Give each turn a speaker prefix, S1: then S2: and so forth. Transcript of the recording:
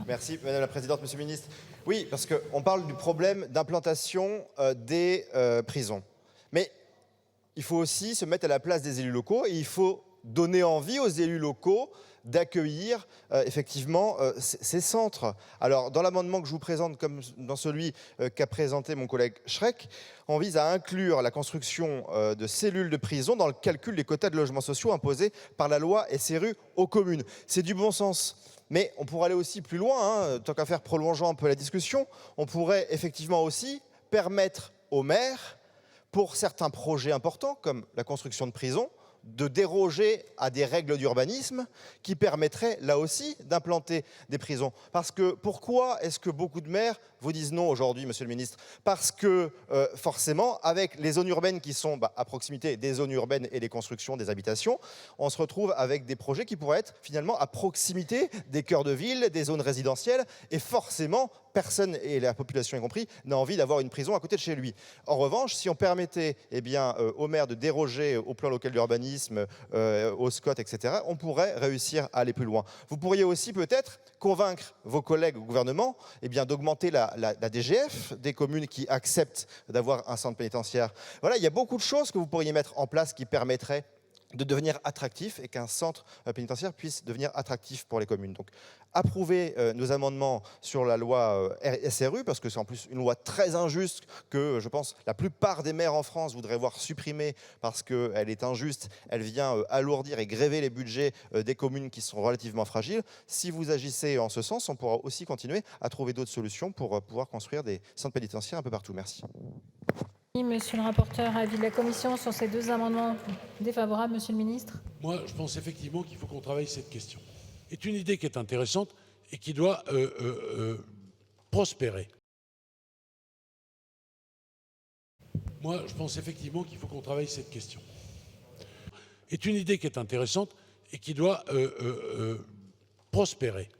S1: Merci, Madame la Présidente, Monsieur le Ministre. Oui, parce qu'on parle du problème d'implantation des prisons. Mais il faut aussi se mettre à la place des élus locaux et il faut donner envie aux élus locaux d'accueillir effectivement ces centres. Alors, dans l'amendement que je vous présente, comme dans celui qu'a présenté mon collègue Schreck, on vise à inclure la construction de cellules de prison dans le calcul des quotas de logements sociaux imposés par la loi SRU aux communes. C'est du bon sens. Mais on pourrait aller aussi plus loin, tant qu'à faire, prolongeant un peu la discussion, on pourrait effectivement aussi permettre aux maires, pour certains projets importants, comme la construction de prisons, de déroger à des règles d'urbanisme qui permettraient, là aussi, d'implanter des prisons. Parce que pourquoi est-ce que beaucoup de maires vous disent non aujourd'hui, Monsieur le Ministre? Parce que, forcément, avec les zones urbaines qui sont à proximité des zones urbaines et des constructions, des habitations, on se retrouve avec des projets qui pourraient être finalement à proximité des cœurs de ville, des zones résidentielles, et forcément, personne, et la population y compris, n'a envie d'avoir une prison à côté de chez lui. En revanche, si on permettait aux maires de déroger au plan local d'urbanisme, au SCOT, etc., on pourrait réussir à aller plus loin. Vous pourriez aussi peut-être convaincre vos collègues au gouvernement d'augmenter la DGF des communes qui acceptent d'avoir un centre pénitentiaire. Voilà, il y a beaucoup de choses que vous pourriez mettre en place qui permettraient de devenir attractif et qu'un centre pénitentiaire puisse devenir attractif pour les communes. Donc, approuvez nos amendements sur la loi SRU, parce que c'est en plus une loi très injuste que, je pense, la plupart des maires en France voudraient voir supprimer parce qu'elle est injuste, elle vient alourdir et gréver les budgets des communes qui sont relativement fragiles. Si vous agissez en ce sens, on pourra aussi continuer à trouver d'autres solutions pour pouvoir construire des centres pénitentiaires un peu partout. Merci.
S2: Monsieur le rapporteur, avis de la commission sur ces deux amendements. Défavorable, Monsieur le Ministre.
S3: Moi, je pense effectivement qu'il faut qu'on travaille cette question. C'est une idée qui est intéressante et qui doit prospérer. Moi, je pense effectivement qu'il faut qu'on travaille cette question. C'est une idée qui est intéressante et qui doit prospérer.